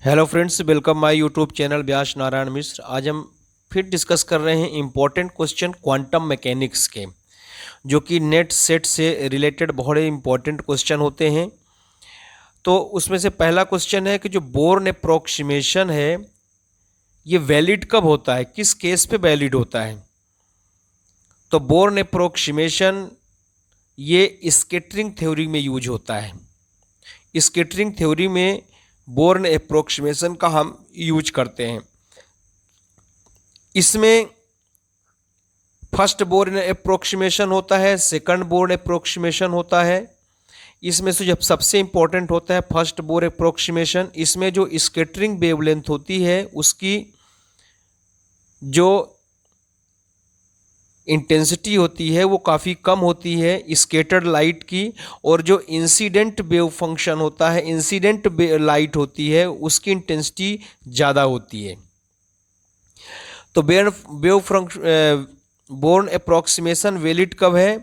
Hello friends, welcome my YouTube channel Vyas Narayan Mishra. आज हम फिर डिस्कस कर रहे हैं इम्पोर्टेंट क्वेश्चन क्वांटम मैकेनिक्स के, जो कि नेट सेट से रिलेटेड बहुत ही इम्पोर्टेंट क्वेश्चन होते हैं। तो उसमें से पहला क्वेश्चन है कि जो बोर्न अप्रोक्सीमेशन है ये वैलिड कब होता है, किस केस पे वैलिड होता है। तो बोर्न अप्रोक्सीमेशन ये स्कैटरिंग थ्योरी में यूज होता है। स्कैटरिंग थ्योरी में बोर्न अप्रोक्सीमेशन का हम यूज करते हैं। इसमें फर्स्ट बोर्न अप्रोक्सीमेशन होता है, सेकंड बोर्न अप्रोक्सीमेशन होता है। इसमें से जब सबसे इंपॉर्टेंट होता है फर्स्ट बोर्न अप्रोक्सीमेशन। इसमें जो स्कैटरिंग वेवलेंथ होती है उसकी जो इंटेंसिटी होती है वो काफ़ी कम होती है स्कैटर्ड लाइट की, और जो इंसिडेंट वेव फंक्शन होता है, इंसिडेंट लाइट होती है, उसकी इंटेंसिटी ज़्यादा होती है। तो बोर्न अप्रोक्सीमेशन वैलिड कब है?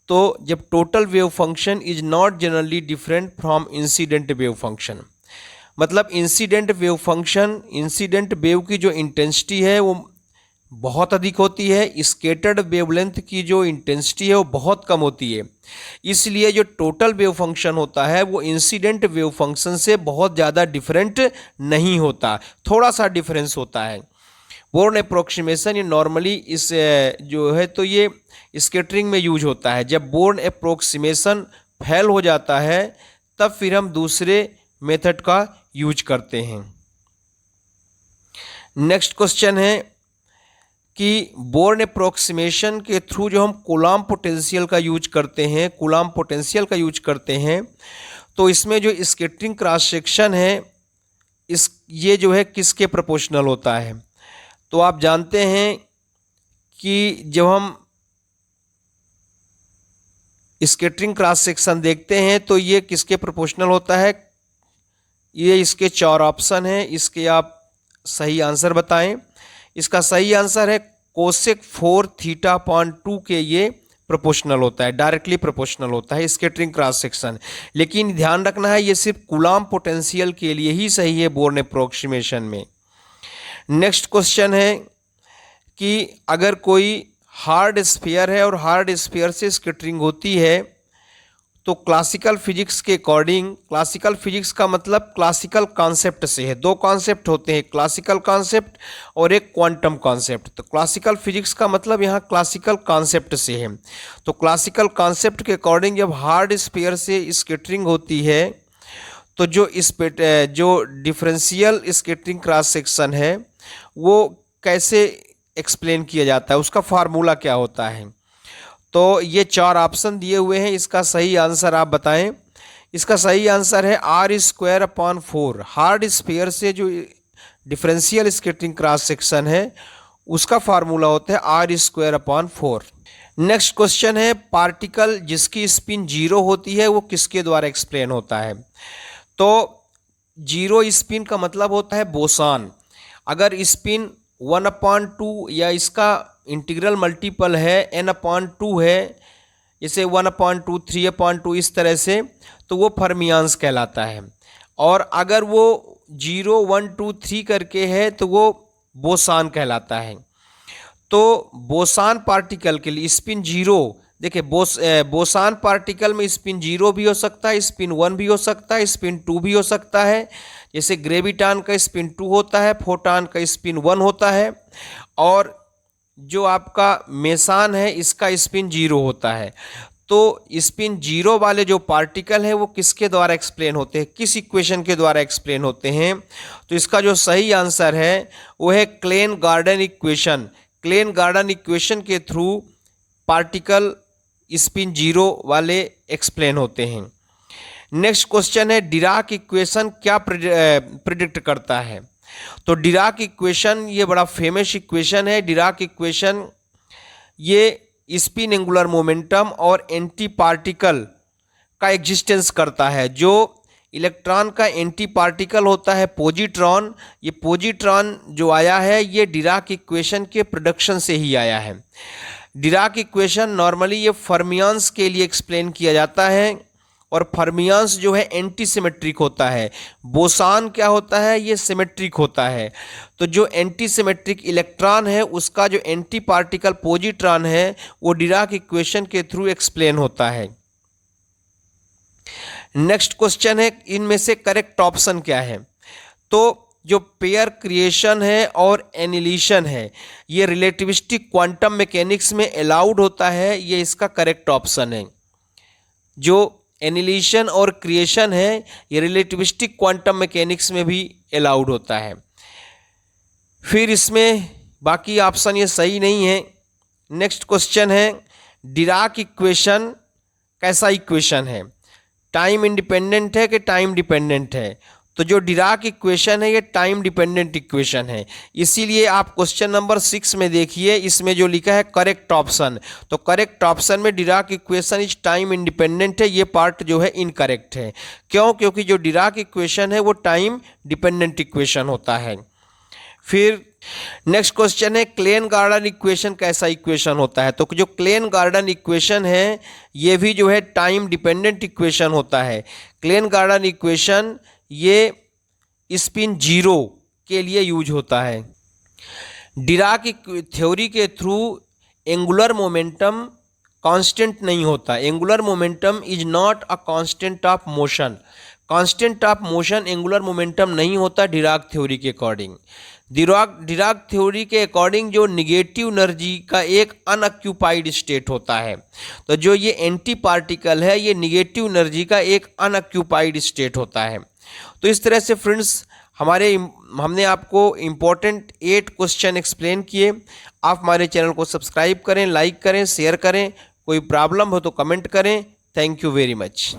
तो जब total wave function is not generally different from incident wave function. मतलब incident wave function, incident wave की जो इंटेंसिटी है वो बहुत अधिक होती है, स्कैटर्ड वेवलेंथ की जो इंटेंसिटी है वो बहुत कम होती है। इसलिए जो टोटल वेव फंक्शन होता है वो इंसिडेंट वेव फंक्शन से बहुत ज़्यादा डिफरेंट नहीं होता, थोड़ा सा डिफरेंस होता है। बोर्न अप्रोक्सीमेशन ये नॉर्मली इस जो है तो ये स्कैटरिंग में यूज होता है। जब बोर्न अप्रोक्सीमेशन फेल हो जाता है तब फिर हम दूसरे मेथड का यूज करते हैं। नेक्स्ट क्वेश्चन है कि बोर्न अप्रोक्सीमेशन के थ्रू जो हम कूलॉम पोटेंशियल का यूज करते हैं, कूलॉम पोटेंशियल का यूज करते हैं, तो इसमें जो स्कैटरिंग क्रॉस सेक्शन है ये जो है किसके प्रोपोर्शनल होता है। तो आप जानते हैं कि जब हम स्कैटरिंग क्रॉस सेक्शन देखते हैं तो ये किसके प्रोपोर्शनल होता है। ये इसके 4 ऑप्शन हैं, इसके आप सही आंसर बताएं। इसका सही आंसर है कोसेक 4 थीटा अपॉन 2 के ये प्रोपोर्शनल होता है, डायरेक्टली प्रोपोर्शनल होता है स्कैटरिंग क्रॉस सेक्शन। लेकिन ध्यान रखना है ये सिर्फ कूलॉम पोटेंशियल के लिए ही सही है बोर्न अप्रोक्सीमेशन में। नेक्स्ट क्वेश्चन है कि अगर कोई हार्ड स्फीयर है और हार्ड स्फीयर से स्कैटरिंग होती है तो क्लासिकल फिजिक्स के अकॉर्डिंग, क्लासिकल फिजिक्स का मतलब क्लासिकल कॉन्सेप्ट से है। 2 कॉन्सेप्ट होते हैं, क्लासिकल कॉन्सेप्ट और एक क्वांटम कॉन्सेप्ट। तो क्लासिकल फिजिक्स का मतलब यहाँ क्लासिकल कॉन्सेप्ट से है। तो क्लासिकल कॉन्सेप्ट के अकॉर्डिंग जब हार्ड स्फीयर से स्कैटरिंग होती है तो जो डिफरेंशियल स्कैटरिंग क्रॉस सेक्शन है वो कैसे एक्सप्लेन किया जाता है, उसका फार्मूला क्या होता है। तो ये 4 ऑप्शन दिए हुए हैं, इसका सही आंसर आप बताएं। इसका सही आंसर है r² अपॉन 4। हार्ड स्फीयर से जो डिफरेंशियल स्कैटरिंग क्रॉस सेक्शन है उसका फार्मूला होता है r² अपॉन 4। नेक्स्ट क्वेश्चन है पार्टिकल जिसकी स्पिन 0 होती है वो किसके द्वारा एक्सप्लेन होता है। तो 0 स्पिन का मतलब होता है बोसान। अगर स्पिन 1/2 या इसका इंटीग्रल मल्टीपल है n/2 है, जैसे 1/2, 3/2 इस तरह से, तो वो फर्मियांस कहलाता है। और अगर वो 0, 1, 2, 3 करके है तो वो बोसान कहलाता है। तो बोसान पार्टिकल के लिए स्पिन 0, देखिए बोसान पार्टिकल में स्पिन 0 भी हो सकता है, स्पिन 1 भी हो सकता है, स्पिन 2 भी हो सकता है। जैसे ग्रेविटान का स्पिन 2 होता है, फोटान का स्पिन 1 होता है, और जो आपका मेसान है इसका स्पिन 0 होता है। तो स्पिन 0 वाले जो पार्टिकल है वो किसके द्वारा एक्सप्लेन होते हैं, किस इक्वेशन के द्वारा एक्सप्लेन होते हैं। तो इसका जो सही आंसर है वो है Klein Gordon equation. Klein Gordon equation के थ्रू पार्टिकल स्पिन 0 वाले एक्सप्लेन होते हैं। नेक्स्ट क्वेश्चन है डिराक इक्वेशन क्या प्रिडिक्ट करता है। तो डिराक इक्वेशन ये बड़ा फेमस इक्वेशन है। डिराक इक्वेशन ये स्पिन एंगुलर मोमेंटम और एंटी पार्टिकल का एग्जिस्टेंस करता है। जो इलेक्ट्रॉन का एंटी पार्टिकल होता है पॉजिट्रॉन, ये पॉजिट्रॉन जो आया है ये डिराक इक्वेशन के प्रोडक्शन से ही आया है। डिराक इक्वेशन नॉर्मली ये फर्मियांस के लिए एक्सप्लेन किया जाता है और फर्मियंस जो है एंटी सिमेट्रिक होता है। बोसान क्या होता है, ये सिमेट्रिक होता है। तो जो एंटी सिमेट्रिक इलेक्ट्रॉन है उसका जो एंटी पार्टिकल पॉजिट्रॉन है वो डिराक इक्वेशन के थ्रू एक्सप्लेन होता है। नेक्स्ट क्वेश्चन है, इनमें से करेक्ट ऑप्शन क्या है। तो जो पेयर क्रिएशन है और एनिलिशन है ये रिलेटिविस्टिक क्वांटम मैकेनिक्स में अलाउड होता है, ये इसका करेक्ट ऑप्शन है। जो एनिलिशन और क्रिएशन है ये रिलेटिविस्टिक क्वांटम मैकेनिक्स में भी अलाउड होता है। फिर इसमें बाकी ऑप्शन ये सही नहीं है। नेक्स्ट क्वेश्चन है, डिराक इक्वेशन कैसा इक्वेशन है, टाइम इंडिपेंडेंट है कि टाइम डिपेंडेंट है। तो जो डिराक इक्वेशन है ये टाइम डिपेंडेंट इक्वेशन है, इसीलिए आप क्वेश्चन नंबर 6 में देखिए, इसमें जो लिखा है करेक्ट ऑप्शन, तो करेक्ट ऑप्शन में Dirac equation is time independent है, ये पार्ट जो है इनकरेक्ट है। क्यों? क्योंकि जो डिराक इक्वेशन है वो टाइम डिपेंडेंट इक्वेशन होता है। फिर नेक्स्ट क्वेश्चन है, क्लेन गार्डन इक्वेशन कैसा इक्वेशन होता है। तो जो क्लेन गार्डन इक्वेशन है ये भी जो है टाइम डिपेंडेंट इक्वेशन होता है। क्लेन गार्डन इक्वेशन ये स्पिन जीरो के लिए यूज होता है। डिराक थ्योरी के थ्रू एंगुलर मोमेंटम कांस्टेंट नहीं होता। Angular momentum is not a constant of motion. Constant of motion angular momentum नहीं होता डिराक थ्योरी के अकॉर्डिंग। डिराक थ्योरी के अकॉर्डिंग जो निगेटिव एनर्जी का एक अनऑक्यूपाइड स्टेट होता है, तो जो ये एंटी पार्टिकल है ये निगेटिव एनर्जी का एक अनऑक्यूपाइड स्टेट होता है। तो इस तरह से फ्रेंड्स हमने आपको इम्पोर्टेंट 8 क्वेश्चन एक्सप्लेन किए। आप हमारे चैनल को सब्सक्राइब करें, लाइक करें, शेयर करें। कोई प्रॉब्लम हो तो कमेंट करें। Thank you very much.